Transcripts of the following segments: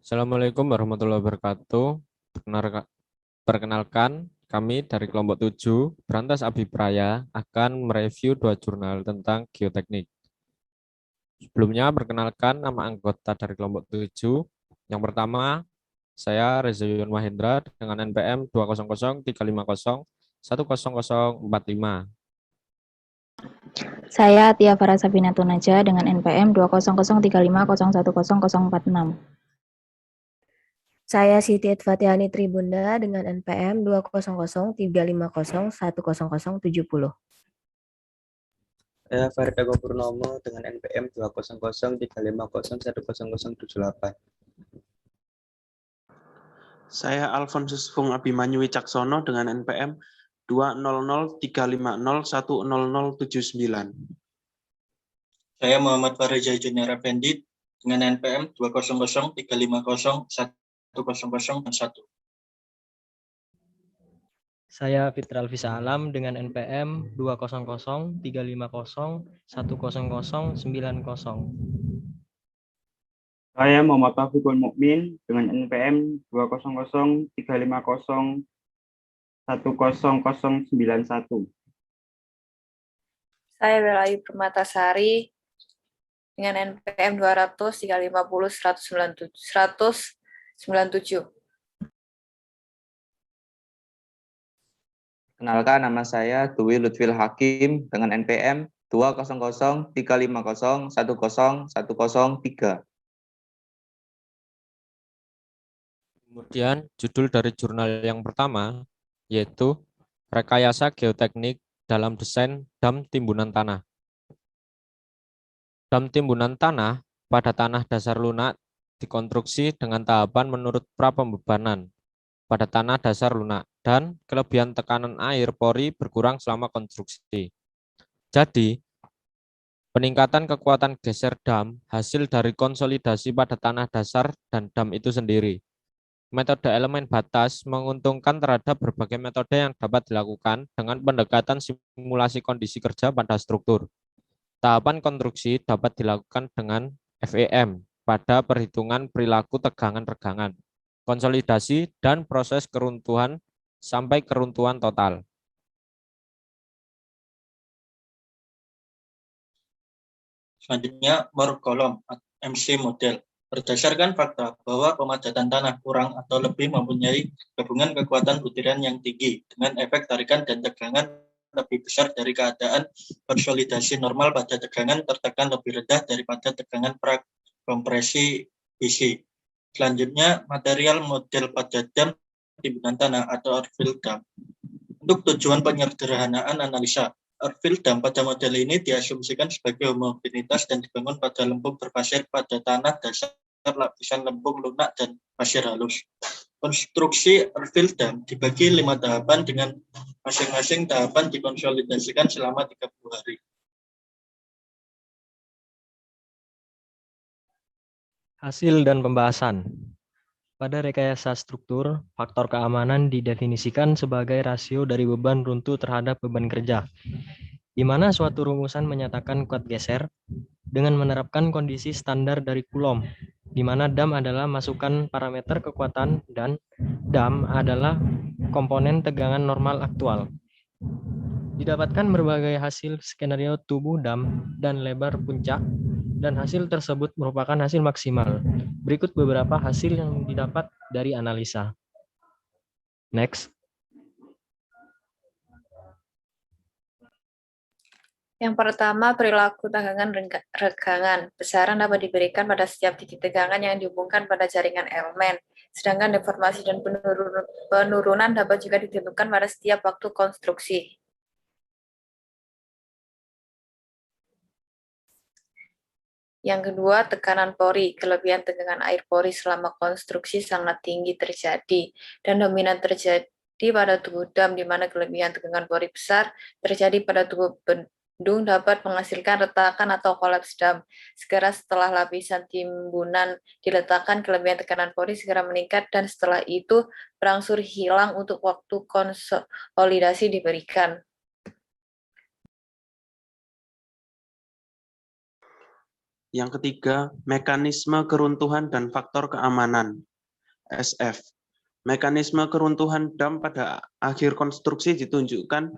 Assalamualaikum warahmatullahi wabarakatuh. Perkenalkan, kami dari kelompok 7, Brantas Abipraya, akan mereview 2 jurnal tentang geoteknik. Sebelumnya, perkenalkan nama anggota dari kelompok 7. Yang pertama, saya Reza Yuyun Mahendra dengan NPM 20035010045. Saya Tia Farah Sabina Tunaja dengan NPM 20035010046. Saya Siti Fatiani Tribunda dengan NPM 20035010070. Saya Farida Purnomo dengan NPM 20035010078. Saya Alfonsus Fung Abimanyu Wicaksono dengan NPM 20035010079. Saya Muhammad Fariza Junior Effendi dengan NPM 20035010001. Saya Fitra Alvisa Alam dengan NPM 20035010090. Saya Muhammad Taufikul Mukmin dengan NPM 20035010091. Saya Belayu Permatasari dengan NPM 200350197. Kenalkan, nama saya Dwi Lutfil Hakim dengan NPM 20035010103. Kemudian, judul dari jurnal yang pertama, yaitu Rekayasa Geoteknik dalam Desain Dam Timbunan Tanah. Dam timbunan tanah pada tanah dasar lunak dikonstruksi dengan tahapan menurut prapembebanan pada tanah dasar lunak dan kelebihan tekanan air pori berkurang selama konstruksi. Jadi, peningkatan kekuatan geser dam hasil dari konsolidasi pada tanah dasar dan dam itu sendiri. Metode elemen batas menguntungkan terhadap berbagai metode yang dapat dilakukan dengan pendekatan simulasi kondisi kerja pada struktur. Tahapan konstruksi dapat dilakukan dengan FEM pada perhitungan perilaku tegangan-regangan, konsolidasi, dan proses keruntuhan sampai keruntuhan total. Selanjutnya, Moore Column MC model. Berdasarkan fakta bahwa pemadatan tanah kurang atau lebih mempunyai gabungan kekuatan butiran yang tinggi dengan efek tarikan dan tegangan lebih besar dari keadaan konsolidasi normal pada tegangan tertekan lebih rendah daripada tegangan prakompresi isi. Selanjutnya, material model pada dam timbunan tanah atau earthfill dam. Untuk tujuan penyederhanaan analisa, earthfill dam pada model ini diasumsikan sebagai homogenitas dan dibangun pada lempung berpasir pada tanah dasar lapisan lempung lunak dan pasir halus. Konstruksi earthfill dam dibagi 5 tahapan dengan masing-masing tahapan dikonsolidasikan selama 30 hari. Hasil dan pembahasan. Pada rekayasa struktur, faktor keamanan didefinisikan sebagai rasio dari beban runtuh terhadap beban kerja, di mana suatu rumusan menyatakan kuat geser dengan menerapkan kondisi standar dari Coulomb, di mana dam adalah masukan parameter kekuatan dan dam adalah komponen tegangan normal aktual. Didapatkan berbagai hasil skenario tubuh dam dan lebar puncak, dan hasil tersebut merupakan hasil maksimal. Berikut beberapa hasil yang didapat dari analisa. Next. Yang pertama, perilaku tegangan regangan. Besaran dapat diberikan pada setiap titik tegangan yang dihubungkan pada jaringan elemen. Sedangkan deformasi dan penurunan dapat juga ditentukan pada setiap waktu konstruksi. Yang kedua, tekanan pori. Kelebihan tegangan air pori selama konstruksi sangat tinggi terjadi dan dominan terjadi pada tubuh dam, di mana kelebihan tegangan pori besar terjadi pada tubuh bendung dapat menghasilkan retakan atau kolaps dam. Segera setelah lapisan timbunan diletakkan, kelebihan tekanan pori segera meningkat dan setelah itu berangsur hilang untuk waktu konsolidasi diberikan. Yang ketiga, mekanisme keruntuhan dan faktor keamanan, SF. Mekanisme keruntuhan dam pada akhir konstruksi ditunjukkan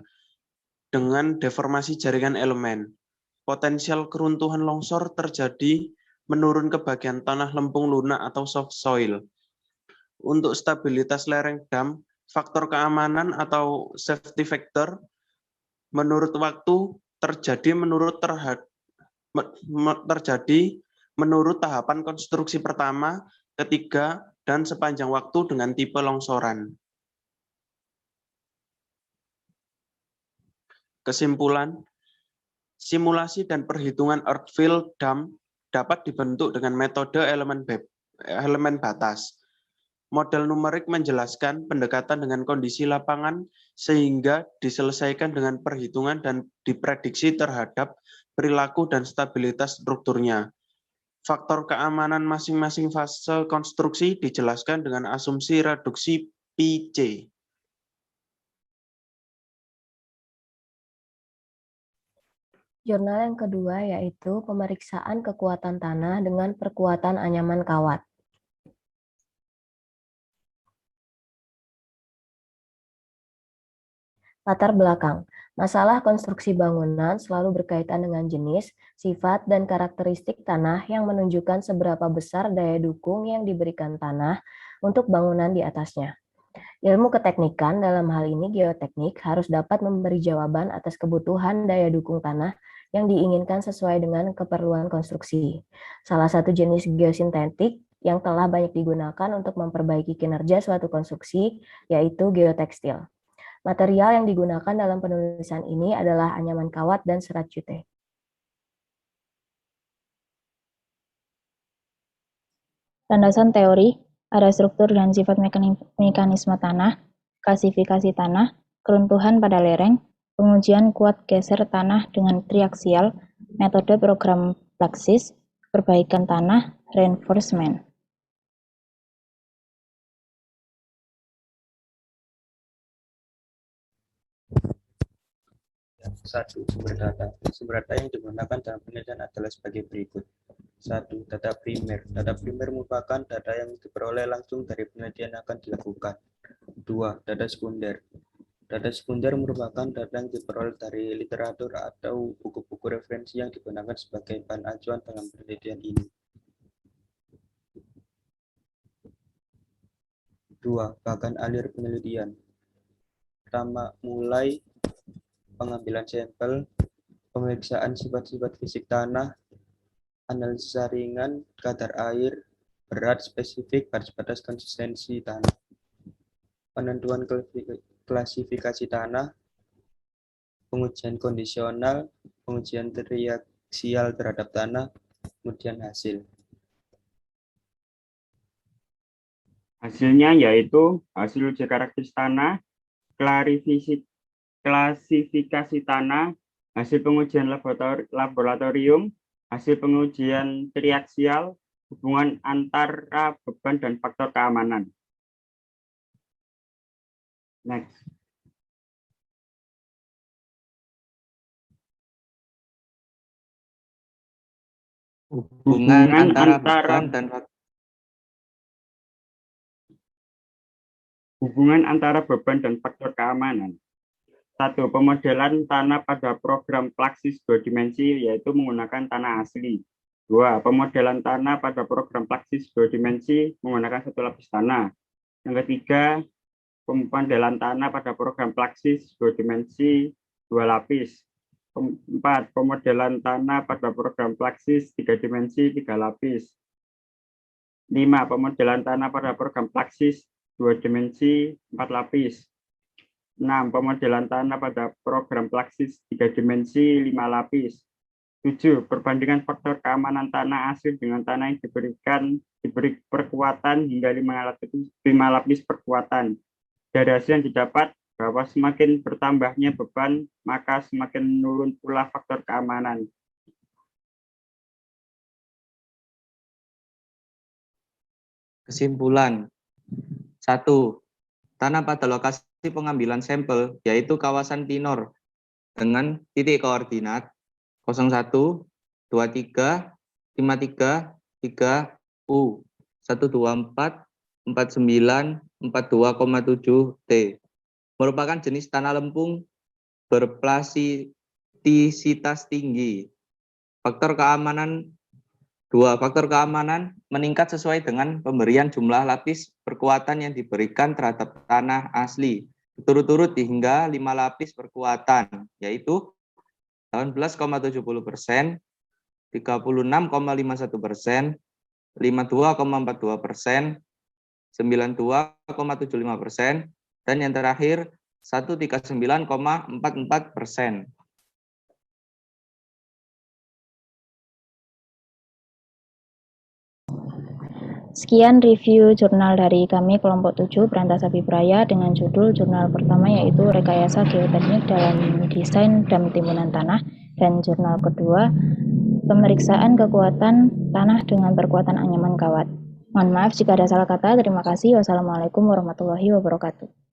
dengan deformasi jaringan elemen. Potensial keruntuhan longsor terjadi menurun ke bagian tanah lempung lunak atau soft soil. Untuk stabilitas lereng dam, faktor keamanan atau safety factor menurut waktu terjadi menurut tahapan konstruksi pertama, ketiga, dan sepanjang waktu dengan tipe longsoran. Kesimpulan, simulasi dan perhitungan earthfill dam dapat dibentuk dengan metode elemen batas. Model numerik menjelaskan pendekatan dengan kondisi lapangan sehingga diselesaikan dengan perhitungan dan diprediksi terhadap perilaku dan stabilitas strukturnya. Faktor keamanan masing-masing fase konstruksi dijelaskan dengan asumsi reduksi P-C. Jurnal yang kedua yaitu pemeriksaan kekuatan tanah dengan perkuatan anyaman kawat. Latar belakang. Masalah konstruksi bangunan selalu berkaitan dengan jenis, sifat, dan karakteristik tanah yang menunjukkan seberapa besar daya dukung yang diberikan tanah untuk bangunan di atasnya. Ilmu keteknikan, dalam hal ini geoteknik, harus dapat memberi jawaban atas kebutuhan daya dukung tanah yang diinginkan sesuai dengan keperluan konstruksi. Salah satu jenis geosintetik yang telah banyak digunakan untuk memperbaiki kinerja suatu konstruksi yaitu geotekstil. Material yang digunakan dalam penulisan ini adalah anyaman kawat dan serat jute. Landasan teori, ada struktur dan sifat mekanisme tanah, klasifikasi tanah, keruntuhan pada lereng, pengujian kuat geser tanah dengan triaksial, metode program Praxis, perbaikan tanah, reinforcement. Satu, sumber data. Sumber data yang digunakan dalam penelitian adalah sebagai berikut. 1. Data primer. Data primer merupakan data yang diperoleh langsung dari penelitian yang akan dilakukan. 2. Data sekunder. Data sekunder merupakan data yang diperoleh dari literatur atau buku-buku referensi yang digunakan sebagai bahan acuan dalam penelitian ini. 2. Bahkan alir penelitian. Pertama, mulai pengambilan sampel, pemeriksaan sifat-sifat fisik tanah, analisa ringan, kadar air, berat spesifik, garis batas konsistensi tanah, penentuan klasifikasi tanah, pengujian kondisional, pengujian triaksial terhadap tanah, kemudian hasil. Hasilnya yaitu hasil uji karakteristik tanah, klasifikasi tanah, hasil pengujian laboratorium, hasil pengujian triaksial, hubungan antara beban dan faktor keamanan. Next. Hubungan antara beban dan faktor. Hubungan antara beban dan faktor keamanan. 1. Pemodelan tanah pada program Praxis 2 dimensi yaitu menggunakan tanah asli. 2. Pemodelan tanah pada program Praxis 2 dimensi menggunakan satu lapis tanah. Yang ketiga, pemodelan tanah pada program Praxis 2 dimensi 2 lapis. 4. Pemodelan tanah pada program Praxis 3 dimensi 3 lapis. 5. Pemodelan tanah pada program Praxis 2 dimensi 4 lapis. 6. Pemodelan tanah pada program Praxis 3 dimensi 5 lapis. 7. Perbandingan faktor keamanan tanah asli dengan tanah yang diberi perkuatan hingga 5 lapis perkuatan. Dari hasil yang didapat bahwa semakin bertambahnya beban, maka semakin menurun pula faktor keamanan. Kesimpulan. 1. Tanah pada lokasi pengambilan sampel yaitu kawasan Tinor dengan titik koordinat 01, 23, 53, 3U, 124, 49, 42,7 T. Merupakan jenis tanah lempung berplastisitas tinggi. Faktor keamanan 2. Faktor keamanan meningkat sesuai dengan pemberian jumlah lapis perkuatan yang diberikan terhadap tanah asli. Berturut-turut hingga 5 lapis perkuatan, yaitu 18,70%, 36,51%, 52,42%, 92,75%, dan yang terakhir 139,44%. Sekian review jurnal dari kami kelompok 7 Berantas Abipraya dengan judul jurnal pertama yaitu Rekayasa Geoteknik dalam Desain Dam Timbunan Tanah, dan jurnal kedua Pemeriksaan Kekuatan Tanah dengan Perkuatan Anyaman Kawat. Mohon maaf jika ada salah kata. Terima kasih. Wassalamualaikum warahmatullahi wabarakatuh.